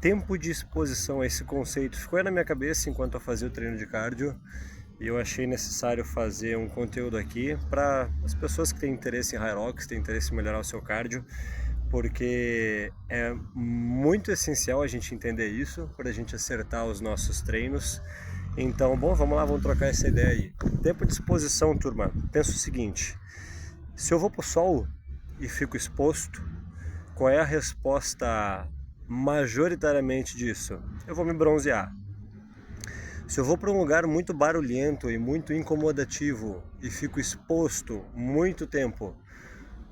tempo de exposição. Esse conceito ficou aí na minha cabeça enquanto eu fazia o treino de cardio e eu achei necessário fazer um conteúdo aqui para as pessoas que têm interesse em Hyrox, têm interesse em melhorar o seu cardio, porque é muito essencial a gente entender isso para a gente acertar os nossos treinos. Então, bom, vamos lá, vamos trocar essa ideia aí. Tempo de exposição, turma. Pensa o seguinte: se eu vou pro sol e fico exposto, qual é a resposta majoritariamente disso? Eu vou me bronzear. Se eu vou para um lugar muito barulhento e muito incomodativo e fico exposto muito tempo,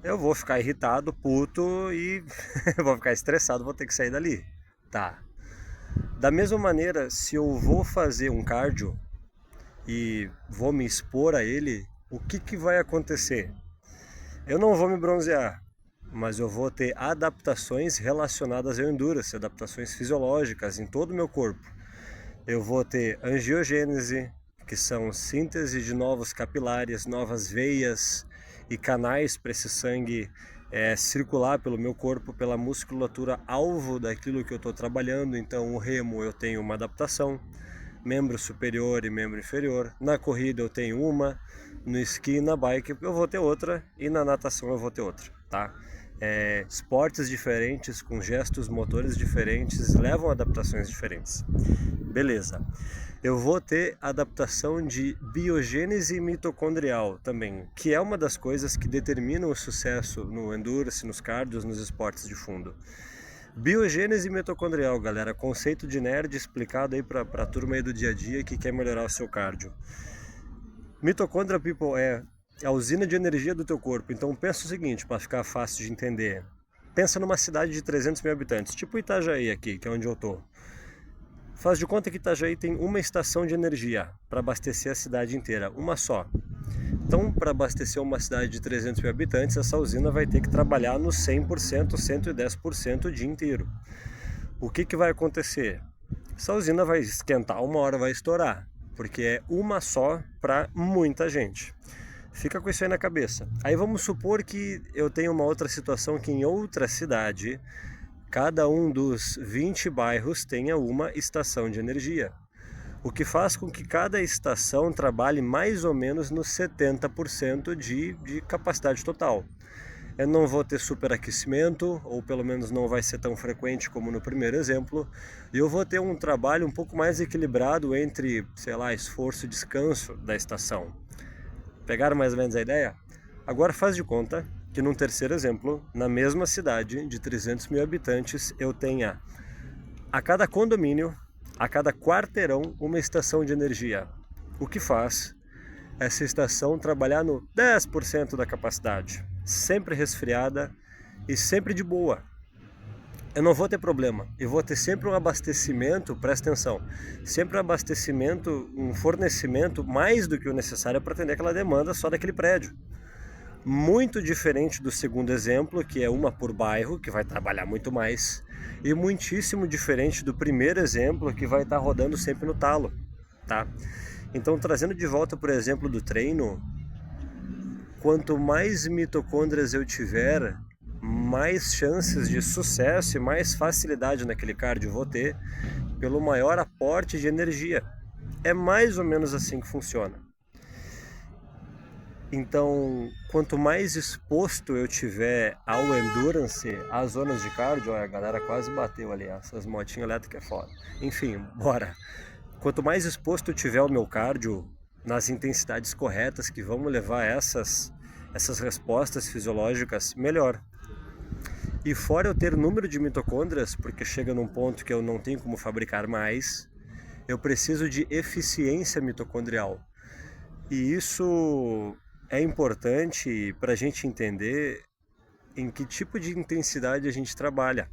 eu vou ficar irritado, puto e vou ficar estressado, vou ter que sair dali. Tá. Da mesma maneira, se eu vou fazer um cardio e vou me expor a ele, o que vai acontecer? Eu não vou me bronzear, mas eu vou ter adaptações relacionadas ao endurance, adaptações fisiológicas em todo o meu corpo. Eu vou ter angiogênese, que são síntese de novos capilares, novas veias e canais para esse sangue circular pelo meu corpo, pela musculatura alvo daquilo que eu estou trabalhando. Então o remo eu tenho uma adaptação, membro superior e membro inferior. Na corrida eu tenho uma, no esqui e na bike eu vou ter outra e na natação eu vou ter outra, tá? Esportes diferentes, com gestos motores diferentes, levam a adaptações diferentes. Beleza. Eu vou ter adaptação de biogênese mitocondrial também, que é uma das coisas que determinam o sucesso no endurance, nos cardios, nos esportes de fundo. Biogênese mitocondrial, galera, conceito de nerd explicado aí para a turma aí do dia a dia que quer melhorar o seu cardio. Mitocôndria, people, é a usina de energia do teu corpo. Então pensa o seguinte, para ficar fácil de entender. Pensa numa cidade de 300 mil habitantes, tipo Itajaí aqui, que é onde eu tô. Faz de conta que Itajaí tem uma estação de energia para abastecer a cidade inteira, uma só. Então, para abastecer uma cidade de 300 mil habitantes, essa usina vai ter que trabalhar no 100%, 110% o dia inteiro. O que vai acontecer? Essa usina vai esquentar, uma hora vai estourar, porque é uma só para muita gente. Fica com isso aí na cabeça. Aí vamos supor que eu tenho uma outra situação que em outra cidade, cada um dos 20 bairros tenha uma estação de energia, o que faz com que cada estação trabalhe mais ou menos nos 70% de capacidade total. Eu não vou ter superaquecimento, ou pelo menos não vai ser tão frequente como no primeiro exemplo, e eu vou ter um trabalho um pouco mais equilibrado entre, sei lá, esforço e descanso da estação. Pegaram mais ou menos a ideia? Agora faz de conta que num terceiro exemplo, na mesma cidade de 300 mil habitantes, eu tenha a cada condomínio, a cada quarteirão, uma estação de energia. O que faz essa estação trabalhar no 10% da capacidade, sempre resfriada e sempre de boa. Eu não vou ter problema, eu vou ter sempre um abastecimento, presta atenção, sempre um abastecimento, um fornecimento mais do que o necessário para atender aquela demanda só daquele prédio. Muito diferente do segundo exemplo, que é uma por bairro, que vai trabalhar muito mais, e muitíssimo diferente do primeiro exemplo, que vai estar rodando sempre no talo, tá? Então, trazendo de volta por exemplo do treino, quanto mais mitocôndrias eu tiver, mais chances de sucesso e mais facilidade naquele cardio vou ter, pelo maior aporte de energia. É mais ou menos assim que funciona. Então, quanto mais exposto eu tiver ao endurance, às zonas de cardio, a galera quase bateu ali, essas motinhas elétricas é foda. Enfim, bora. Quanto mais exposto eu tiver ao meu cardio, nas intensidades corretas que vão me levar a essas respostas fisiológicas, melhor. E fora eu ter número de mitocôndrias, porque chega num ponto que eu não tenho como fabricar mais, eu preciso de eficiência mitocondrial. E isso é importante para a gente entender em que tipo de intensidade a gente trabalha.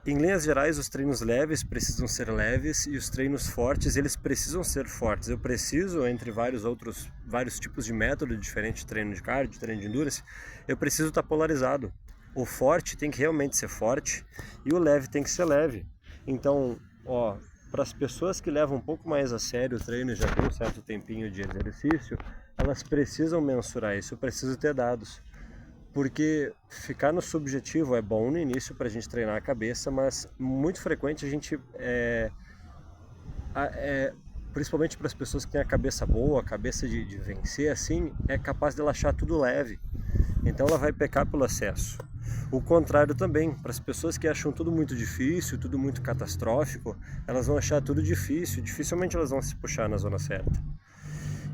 Em linhas gerais, os treinos leves precisam ser leves e os treinos fortes, eles precisam ser fortes. Eu preciso, entre vários tipos de método diferente de treino de cardio, treino de endurance, eu preciso estar polarizado. O forte tem que realmente ser forte e o leve tem que ser leve. Então, para as pessoas que levam um pouco mais a sério o treino e já tem um certo tempinho de exercício, elas precisam mensurar isso, eu preciso ter dados. Porque ficar no subjetivo é bom no início para a gente treinar a cabeça, mas muito frequente a gente, principalmente para as pessoas que têm a cabeça boa, a cabeça de vencer, assim, é capaz de ela achar tudo leve. Então ela vai pecar pelo excesso. O contrário também, para as pessoas que acham tudo muito difícil, tudo muito catastrófico, elas vão achar tudo difícil, dificilmente elas vão se puxar na zona certa.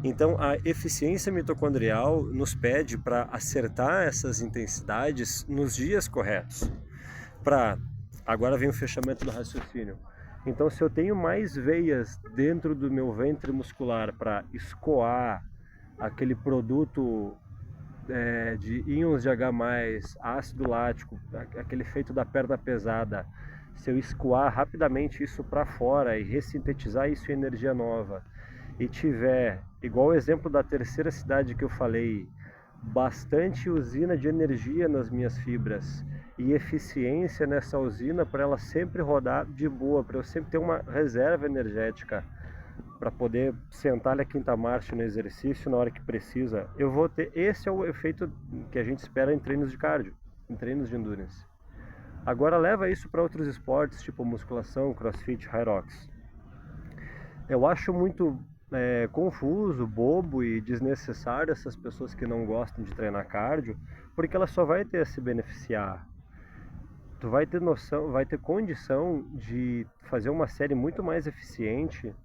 Então a eficiência mitocondrial nos pede para acertar essas intensidades nos dias corretos. Agora vem o fechamento do raciocínio. Então se eu tenho mais veias dentro do meu ventre muscular para escoar aquele produto de íons de H+, ácido lático, aquele efeito da perna pesada, se eu escoar rapidamente isso para fora e ressintetizar isso em energia nova, e tiver, igual o exemplo da terceira cidade que eu falei, bastante usina de energia nas minhas fibras e eficiência nessa usina para ela sempre rodar de boa, para eu sempre ter uma reserva energética para poder sentar na quinta marcha no exercício na hora que precisa, eu vou ter. Esse é o efeito que a gente espera em treinos de cardio, em treinos de endurance. Agora leva isso para outros esportes, tipo musculação, crossfit, Hyrox. Eu acho muito confuso, bobo e desnecessário essas pessoas que não gostam de treinar cardio, porque ela só vai ter a se beneficiar. Tu vai ter noção, vai ter condição de fazer uma série muito mais eficiente,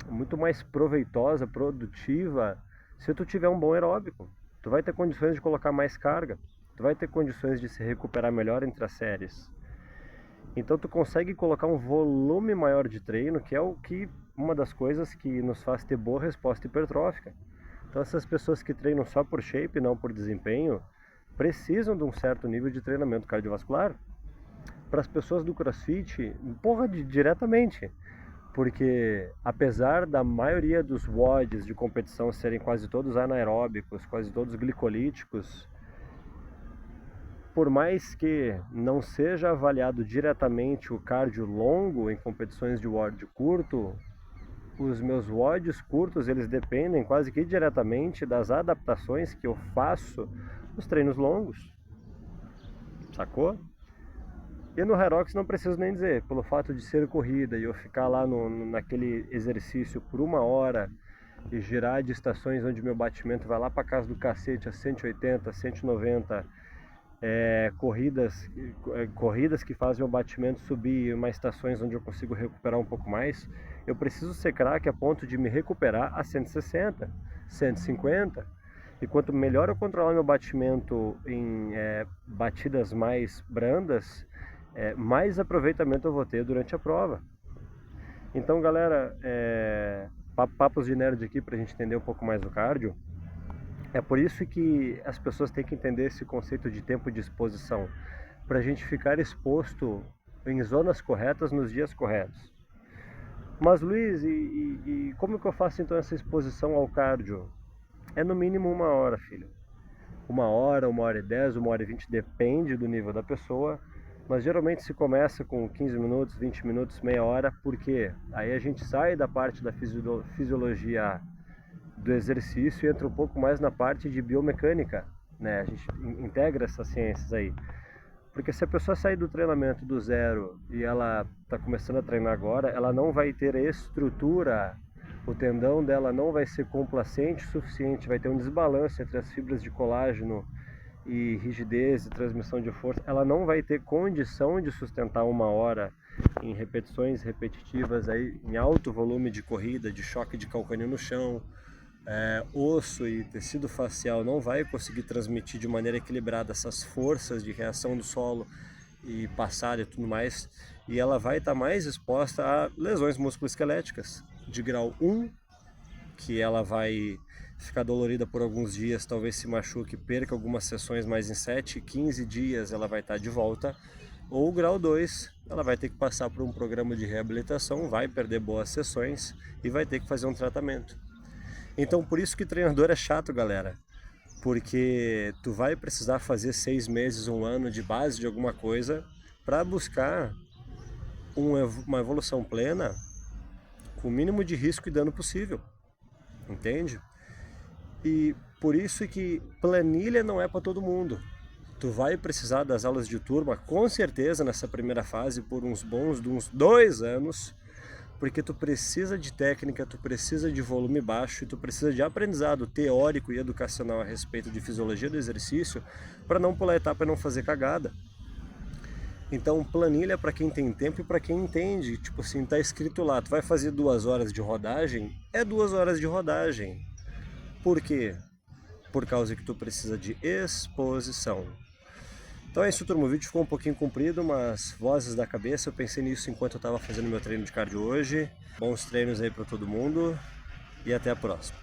muito mais proveitosa, produtiva, se tu tiver um bom aeróbico. Tu vai ter condições de colocar mais carga, tu vai ter condições de se recuperar melhor entre as séries. Então tu consegue colocar um volume maior de treino, que é uma das coisas que nos faz ter boa resposta hipertrófica. Então essas pessoas que treinam só por shape, não por desempenho, precisam de um certo nível de treinamento cardiovascular. Para as pessoas do CrossFit, diretamente. Porque apesar da maioria dos WODs de competição serem quase todos anaeróbicos, quase todos glicolíticos, por mais que não seja avaliado diretamente o cardio longo em competições de WOD curto, os meus WODs curtos eles dependem quase que diretamente das adaptações que eu faço nos treinos longos, sacou? E no Hyrox não preciso nem dizer, pelo fato de ser corrida e eu ficar lá naquele exercício por 1 hora e girar de estações onde meu batimento vai lá para casa do cacete a 180, 190, corridas que fazem o batimento subir, mais estações onde eu consigo recuperar um pouco mais, eu preciso ser craque a ponto de me recuperar a 160, 150. E quanto melhor eu controlar meu batimento em batidas mais brandas, mais aproveitamento eu vou ter durante a prova. Então, galera, papos de nerd aqui para a gente entender um pouco mais do cardio. É por isso que as pessoas têm que entender esse conceito de tempo de exposição, para a gente ficar exposto em zonas corretas nos dias corretos. Mas Luiz, e como que eu faço então essa exposição ao cardio? É no mínimo 1 hora, filho. 1 hora, 1h10, 1h20, depende do nível da pessoa. Mas geralmente se começa com 15 minutos, 20 minutos, meia hora, porque aí a gente sai da parte da fisiologia do exercício e entra um pouco mais na parte de biomecânica, né? A gente integra essas ciências aí. Porque se a pessoa sair do treinamento do zero e ela está começando a treinar agora, ela não vai ter estrutura, o tendão dela não vai ser complacente o suficiente, vai ter um desbalanço entre as fibras de colágeno e rigidez e transmissão de força, ela não vai ter condição de sustentar 1 hora em repetições repetitivas aí, em alto volume de corrida, de choque de calcânio no chão. Osso e tecido facial não vai conseguir transmitir de maneira equilibrada essas forças de reação do solo e passada e tudo mais, e ela vai estar mais exposta a lesões musculoesqueléticas de grau 1, que ela vai ficar dolorida por alguns dias, talvez se machuque, perca algumas sessões, mas em 7, 15 dias ela vai estar de volta. Ou grau 2, ela vai ter que passar por um programa de reabilitação, vai perder boas sessões e vai ter que fazer um tratamento. Então por isso que treinador é chato, galera, porque tu vai precisar fazer 6 meses, 1 ano de base de alguma coisa para buscar uma evolução plena com o mínimo de risco e dano possível, entende? E por isso que planilha não é para todo mundo. Tu vai precisar das aulas de turma, com certeza, nessa primeira fase, por uns 2 anos, porque tu precisa de técnica, tu precisa de volume baixo e tu precisa de aprendizado teórico e educacional a respeito de fisiologia do exercício para não pular a etapa e não fazer cagada. Então, planilha para quem tem tempo e para quem entende. Tipo assim, tá escrito lá, tu vai fazer 2 horas de rodagem, é 2 horas de rodagem. Por quê? Por causa que tu precisa de exposição. Então é isso, turma. O vídeo ficou um pouquinho comprido, mas vozes da cabeça. Eu pensei nisso enquanto eu estava fazendo meu treino de cardio hoje. Bons treinos aí para todo mundo e até a próxima.